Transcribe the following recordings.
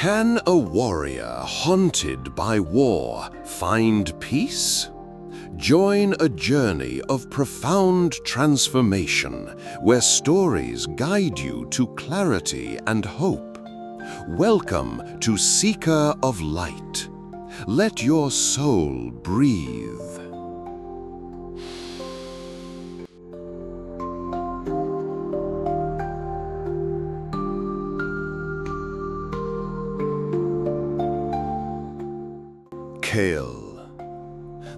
Can a warrior haunted by war find peace? Join a journey of profound transformation where stories guide you to clarity and hope. Welcome to Seeker of Light. Let your soul breathe. Kael.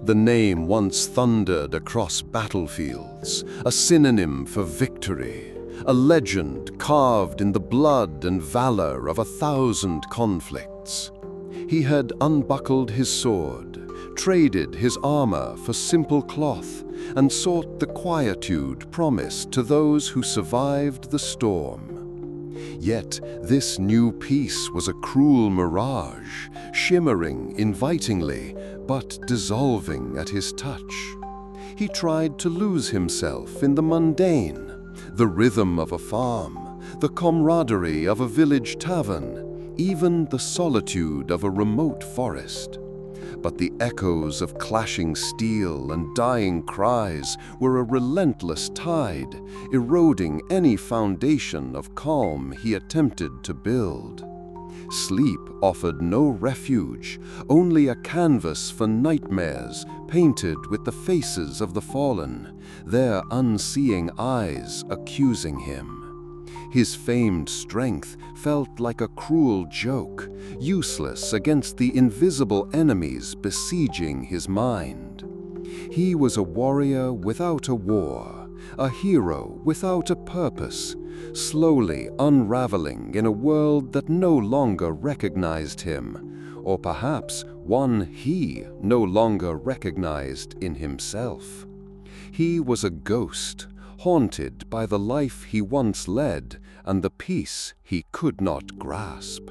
The name once thundered across battlefields, a synonym for victory, a legend carved in the blood and valor of 1,000 conflicts. He had unbuckled his sword, traded his armor for simple cloth, and sought the quietude promised to those who survived the storm. Yet this new peace was a cruel mirage, shimmering invitingly, but dissolving at his touch. He tried to lose himself in the mundane, the rhythm of a farm, the camaraderie of a village tavern, even the solitude of a remote forest. But the echoes of clashing steel and dying cries were a relentless tide, eroding any foundation of calm he attempted to build. Sleep offered no refuge, only a canvas for nightmares painted with the faces of the fallen, their unseeing eyes accusing him. His famed strength felt like a cruel joke, useless against the invisible enemies besieging his mind. He was a warrior without a war, a hero without a purpose, slowly unraveling in a world that no longer recognized him, or perhaps one he no longer recognized in himself. He was a ghost, haunted by the life he once led and the peace he could not grasp.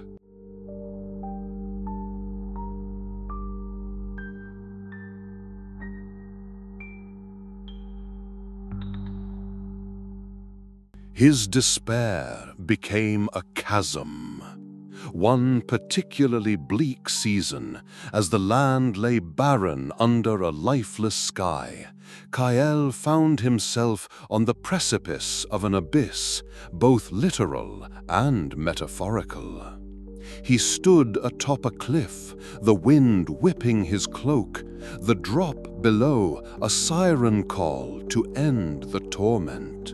His despair became a chasm. One particularly bleak season, as the land lay barren under a lifeless sky, Kael found himself on the precipice of an abyss, both literal and metaphorical. He stood atop a cliff, the wind whipping his cloak, the drop below a siren call to end the torment.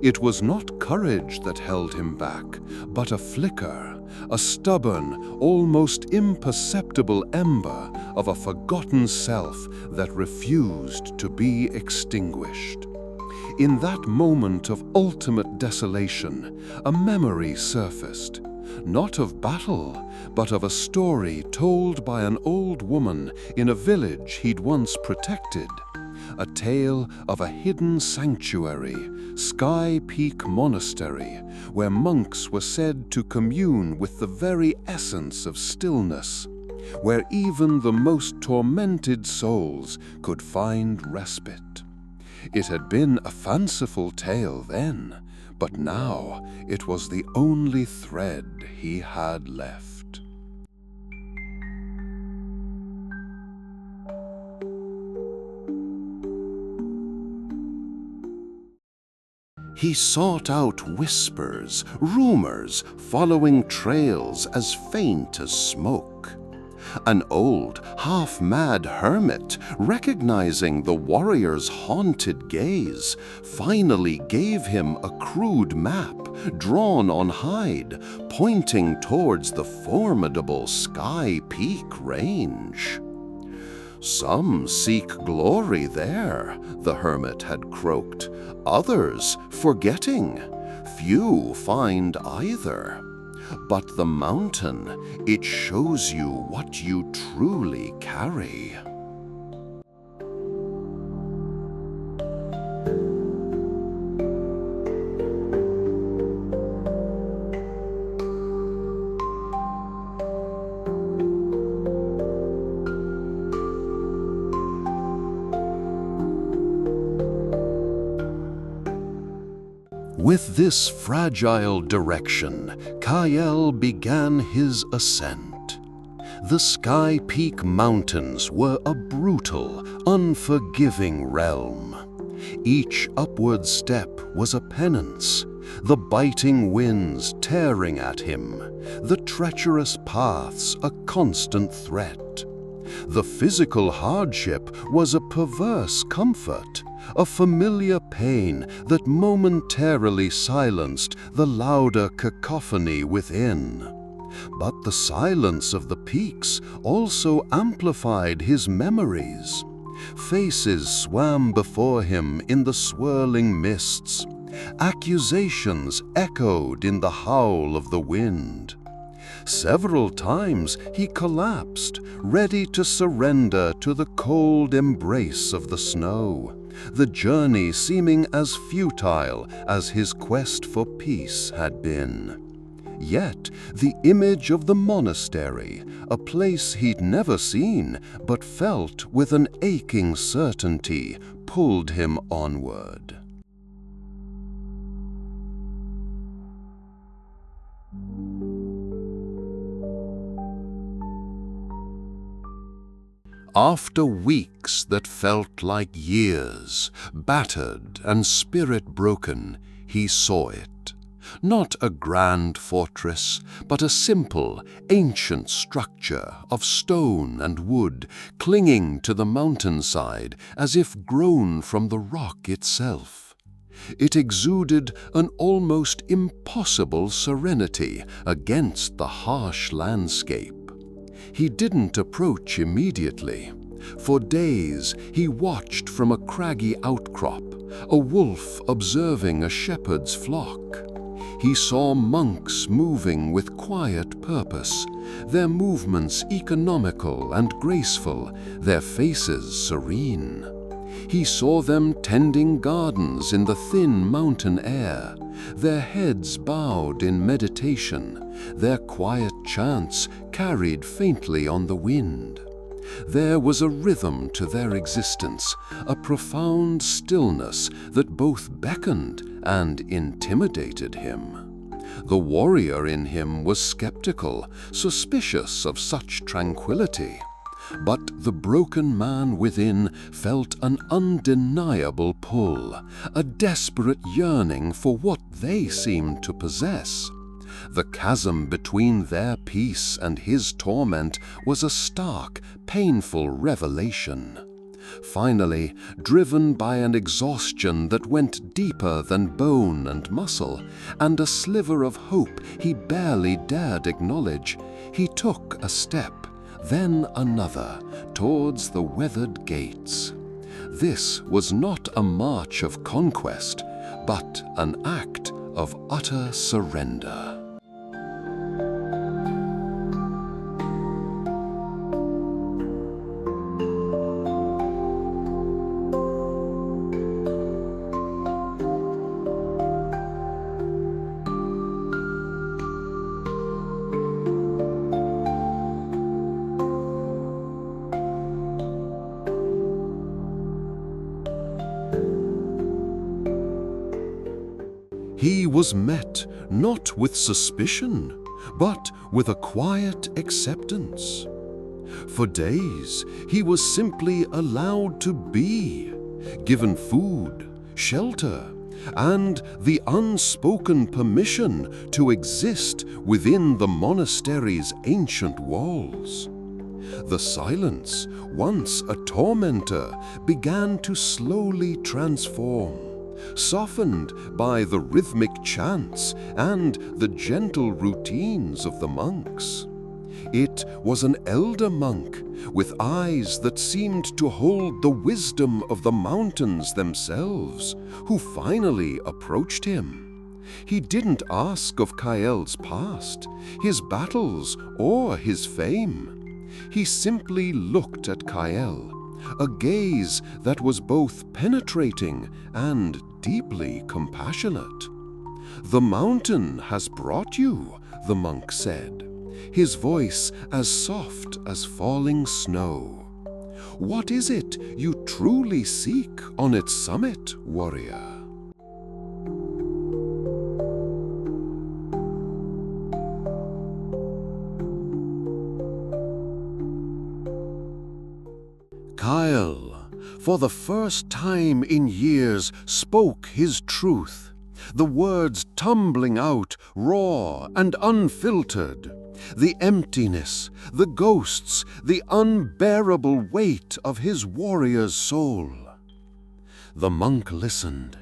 It was not courage that held him back, but a flicker, a stubborn, almost imperceptible ember of a forgotten self that refused to be extinguished. In that moment of ultimate desolation, a memory surfaced, not of battle, but of a story told by an old woman in a village he'd once protected. A tale of a hidden sanctuary, Sky-Peak Monastery, where monks were said to commune with the very essence of stillness, where even the most tormented souls could find respite. It had been a fanciful tale then, but now it was the only thread he had left. He sought out whispers, rumors, following trails as faint as smoke. An old, half-mad hermit, recognizing the warrior's haunted gaze, finally gave him a crude map drawn on hide, pointing towards the formidable Sky-Peak range. "Some seek glory there," the hermit had croaked, "others forgetting. Few find either. But the mountain, it shows you what you truly carry." With this fragile direction, Kael began his ascent. The Sky-Peak Mountains were a brutal, unforgiving realm. Each upward step was a penance, the biting winds tearing at him, the treacherous paths a constant threat. The physical hardship was a perverse comfort, a familiar pain that momentarily silenced the louder cacophony within. But the silence of the peaks also amplified his memories. Faces swam before him in the swirling mists. Accusations echoed in the howl of the wind. Several times he collapsed, ready to surrender to the cold embrace of the snow, the journey seeming as futile as his quest for peace had been. Yet the image of the monastery, a place he'd never seen but felt with an aching certainty, pulled him onward. After weeks that felt like years, battered and spirit-broken, he saw it. Not a grand fortress, but a simple, ancient structure of stone and wood clinging to the mountainside as if grown from the rock itself. It exuded an almost impossible serenity against the harsh landscape. He didn't approach immediately. For days he watched from a craggy outcrop, a wolf observing a shepherd's flock. He saw monks moving with quiet purpose, their movements economical and graceful, their faces serene. He saw them tending gardens in the thin mountain air, their heads bowed in meditation, their quiet chants carried faintly on the wind. There was a rhythm to their existence, a profound stillness that both beckoned and intimidated him. The warrior in him was skeptical, suspicious of such tranquility. But the broken man within felt an undeniable pull, a desperate yearning for what they seemed to possess. The chasm between their peace and his torment was a stark, painful revelation. Finally, driven by an exhaustion that went deeper than bone and muscle, and a sliver of hope he barely dared acknowledge, he took a step, then another, towards the weathered gates. This was not a march of conquest, but an act of utter surrender. He was met not with suspicion, but with a quiet acceptance. For days, he was simply allowed to be, given food, shelter, and the unspoken permission to exist within the monastery's ancient walls. The silence, once a tormentor, began to slowly transform, softened by the rhythmic chants and the gentle routines of the monks. It was an elder monk with eyes that seemed to hold the wisdom of the mountains themselves, who finally approached him. He didn't ask of Kael's past, his battles, or his fame. He simply looked at Kael, a gaze that was both penetrating and deeply compassionate. "The mountain has brought you," the monk said, his voice as soft as falling snow. "What is it you truly seek on its summit, warrior?" for the first time in years, spoke his truth, the words tumbling out raw and unfiltered, the emptiness, the ghosts, the unbearable weight of his warrior's soul. The monk listened,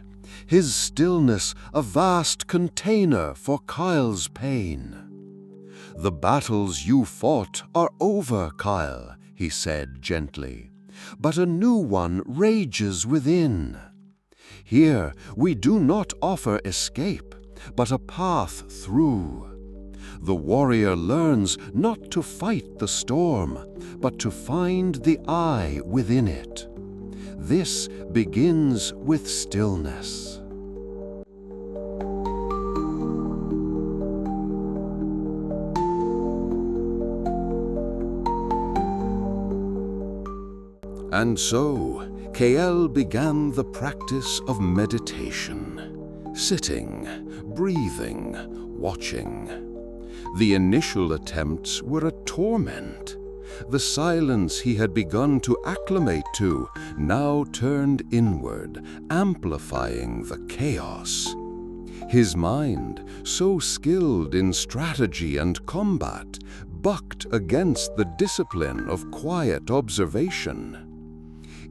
his stillness a vast container for Kael's pain. "The battles you fought are over, Kael," he said gently, "but a new one rages within. Here we do not offer escape, but a path through. The warrior learns not to fight the storm, but to find the eye within it. This begins with stillness." And so, Kael began the practice of meditation, sitting, breathing, watching. The initial attempts were a torment. The silence he had begun to acclimate to now turned inward, amplifying the chaos. His mind, so skilled in strategy and combat, bucked against the discipline of quiet observation.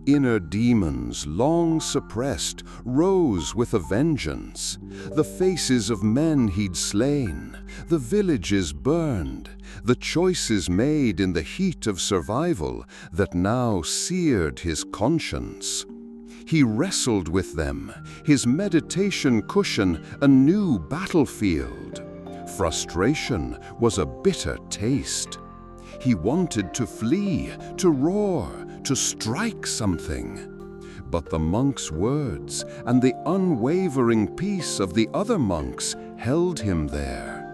Inner demons, long suppressed, rose with a vengeance. The faces of men he'd slain, the villages burned, the choices made in the heat of survival that now seared his conscience. He wrestled with them, his meditation cushion a new battlefield. Frustration was a bitter taste. He wanted to flee, to roar, to strike something. But the monk's words and the unwavering peace of the other monks held him there.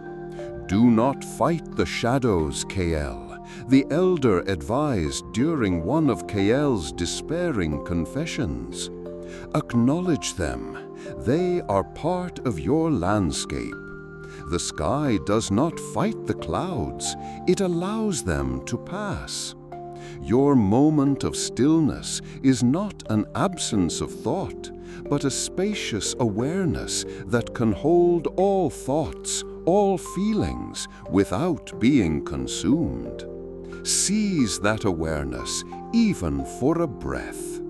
"Do not fight the shadows, Kael," the elder advised during one of Kael's despairing confessions. "Acknowledge them. They are part of your landscape. The sky does not fight the clouds, it allows them to pass. Your moment of stillness is not an absence of thought, but a spacious awareness that can hold all thoughts, all feelings, without being consumed. Seize that awareness, even for a breath."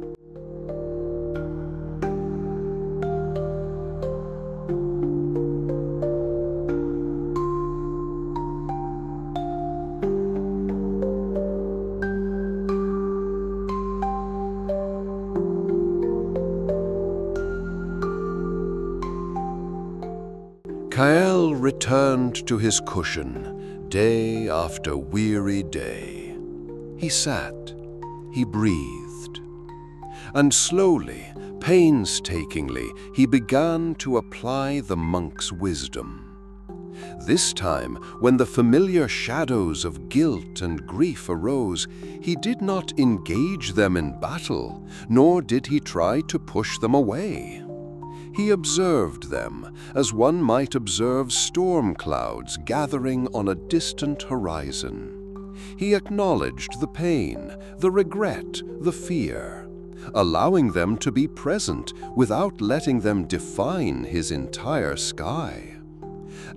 Kael returned to his cushion, day after weary day. He sat, he breathed, and slowly, painstakingly, he began to apply the monk's wisdom. This time, when the familiar shadows of guilt and grief arose, he did not engage them in battle, nor did he try to push them away. He observed them as one might observe storm clouds gathering on a distant horizon. He acknowledged the pain, the regret, the fear, allowing them to be present without letting them define his entire sky.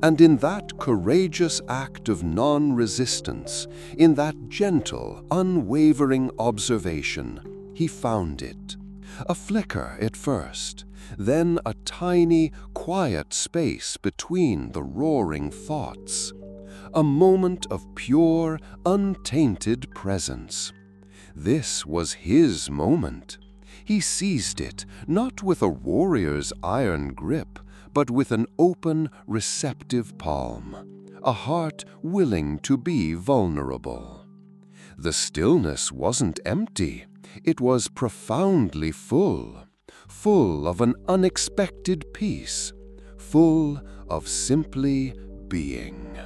And in that courageous act of non-resistance, in that gentle, unwavering observation, he found it. A flicker at first, then a tiny, quiet space between the roaring thoughts. A moment of pure, untainted presence. This was his moment. He seized it, not with a warrior's iron grip, but with an open, receptive palm, a heart willing to be vulnerable. The stillness wasn't empty. It was profoundly full, full of an unexpected peace, full of simply being.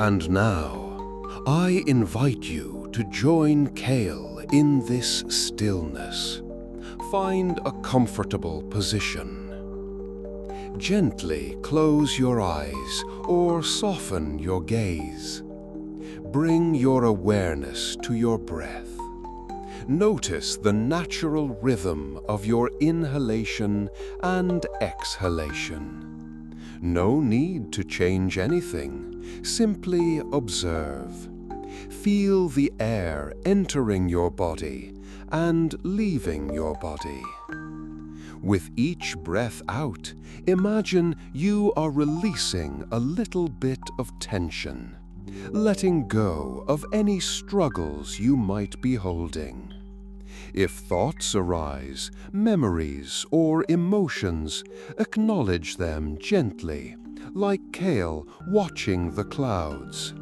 And now, I invite you to join Kael in this stillness. Find a comfortable position. Gently close your eyes or soften your gaze. Bring your awareness to your breath. Notice the natural rhythm of your inhalation and exhalation. No need to change anything, simply observe. Feel the air entering your body and leaving your body. With each breath out, imagine you are releasing a little bit of tension, letting go of any struggles you might be holding. If thoughts arise, memories or emotions, acknowledge them gently, like Kael watching the clouds,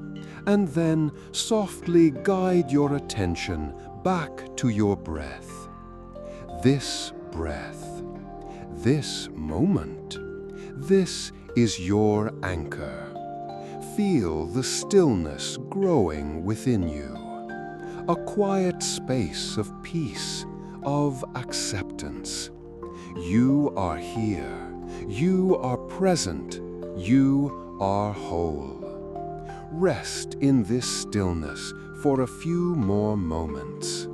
and then softly guide your attention back to your breath. This breath, this moment, this is your anchor. Feel the stillness growing within you, a quiet space of peace, of acceptance. You are here, you are present, you are whole. Rest in this stillness for a few more moments.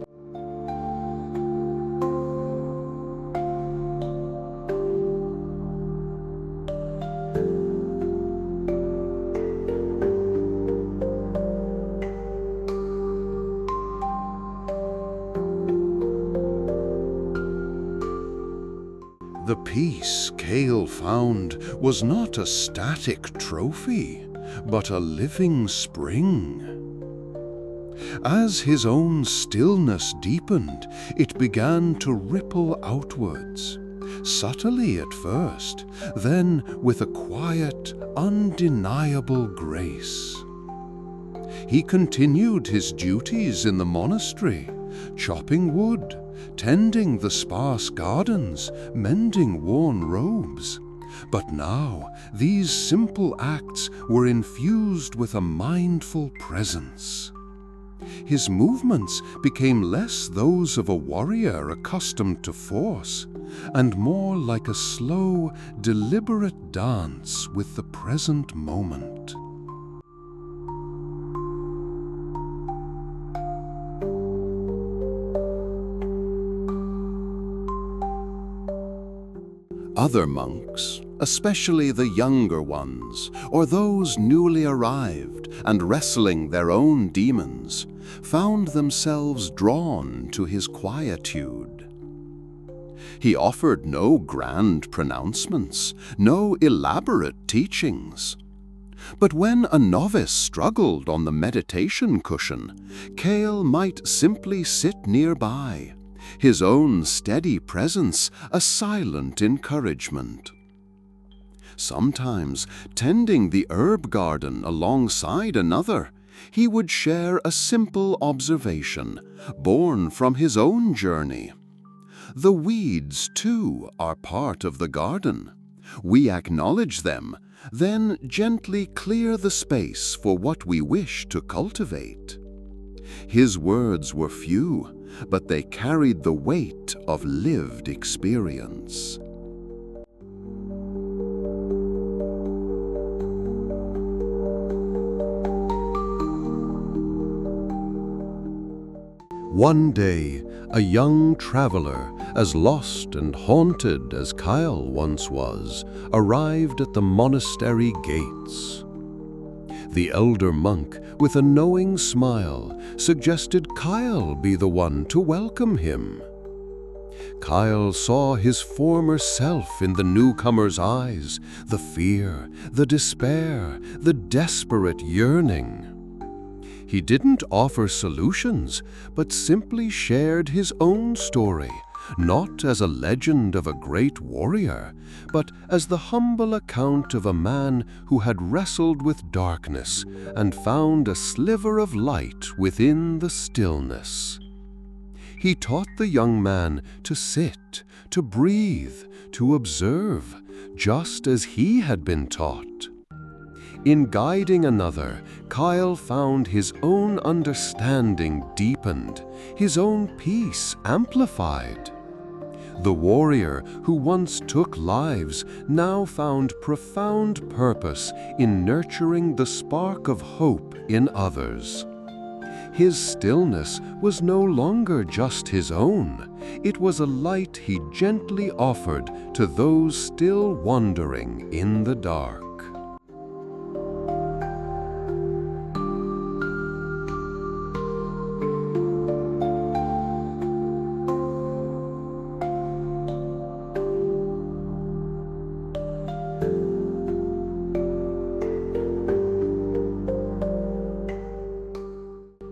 The peace Kael found was not a static trophy, but a living spring. As his own stillness deepened, it began to ripple outwards, subtly at first, then with a quiet, undeniable grace. He continued his duties in the monastery, chopping wood, tending the sparse gardens, mending worn robes. But now, these simple acts were infused with a mindful presence. His movements became less those of a warrior accustomed to force, and more like a slow, deliberate dance with the present moment. Other monks, especially the younger ones, or those newly arrived and wrestling their own demons, found themselves drawn to his quietude. He offered no grand pronouncements, no elaborate teachings. But when a novice struggled on the meditation cushion, Kael might simply sit nearby, his own steady presence a silent encouragement. Sometimes, tending the herb garden alongside another, he would share a simple observation born from his own journey. The weeds, too, are part of the garden. We acknowledge them, then gently clear the space for what we wish to cultivate. His words were few, but they carried the weight of lived experience. One day, a young traveler, as lost and haunted as Kael once was, arrived at the monastery gates. The elder monk, with a knowing smile, suggested Kael be the one to welcome him. Kael saw his former self in the newcomer's eyes, the fear, the despair, the desperate yearning. He didn't offer solutions, but simply shared his own story, not as a legend of a great warrior, but as the humble account of a man who had wrestled with darkness and found a sliver of light within the stillness. He taught the young man to sit, to breathe, to observe, just as he had been taught. In guiding another, Kael found his own understanding deepened, his own peace amplified. The warrior who once took lives now found profound purpose in nurturing the spark of hope in others. His stillness was no longer just his own. It was a light he gently offered to those still wandering in the dark.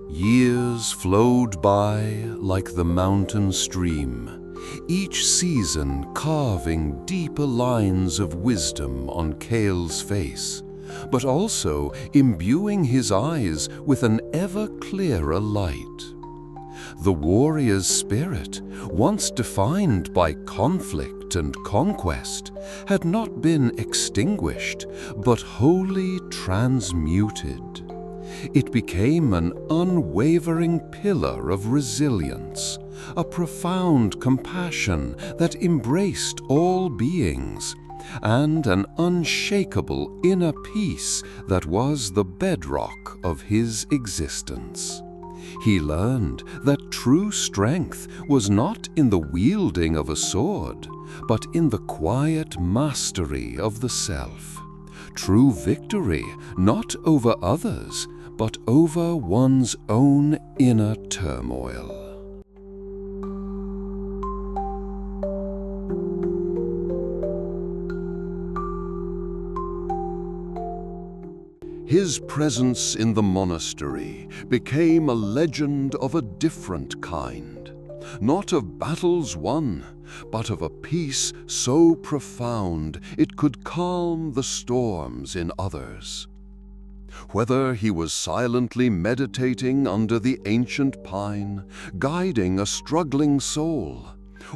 Years flowed by like the mountain stream, each season carving deeper lines of wisdom on Kael's face, but also imbuing his eyes with an ever clearer light. The warrior's spirit, once defined by conflict and conquest, had not been extinguished, but wholly transmuted. It became an unwavering pillar of resilience, a profound compassion that embraced all beings, and an unshakable inner peace that was the bedrock of his existence. He learned that true strength was not in the wielding of a sword, but in the quiet mastery of the self. True victory not over others, but over one's own inner turmoil. His presence in the monastery became a legend of a different kind, not of battles won, but of a peace so profound it could calm the storms in others. Whether he was silently meditating under the ancient pine, guiding a struggling soul,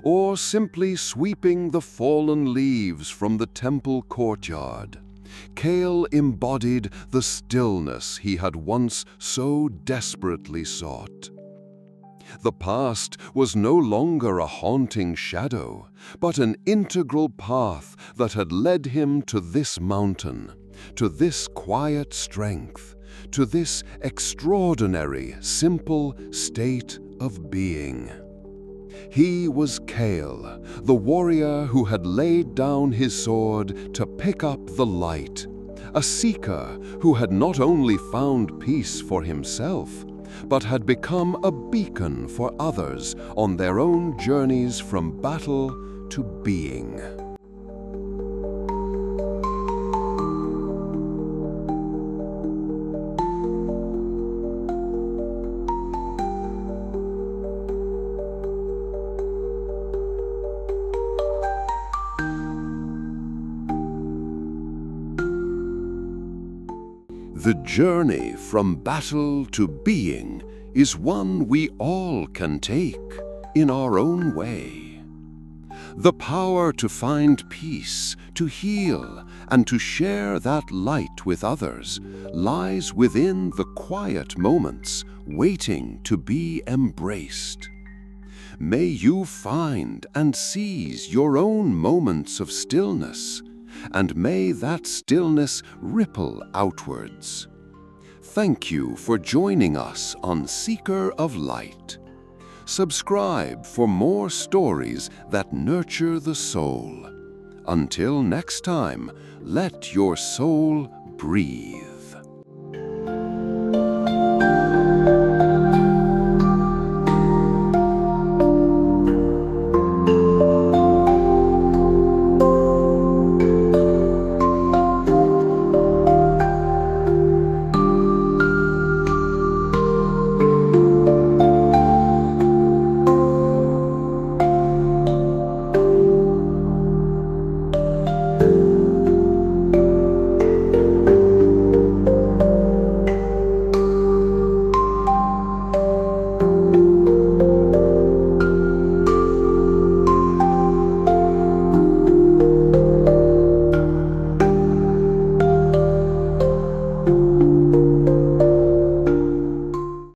or simply sweeping the fallen leaves from the temple courtyard, Kael embodied the stillness he had once so desperately sought. The past was no longer a haunting shadow, but an integral path that had led him to this mountain, to this quiet strength, to this extraordinary, simple state of being. He was Kael, the warrior who had laid down his sword to pick up the light, a seeker who had not only found peace for himself, but had become a beacon for others on their own journeys from battle to being. The journey from battle to being is one we all can take in our own way. The power to find peace, to heal, and to share that light with others lies within the quiet moments waiting to be embraced. May you find and seize your own moments of stillness, and may that stillness ripple outwards. Thank you for joining us on Seeker of Light. Subscribe for more stories that nurture the soul. Until next time, let your soul breathe.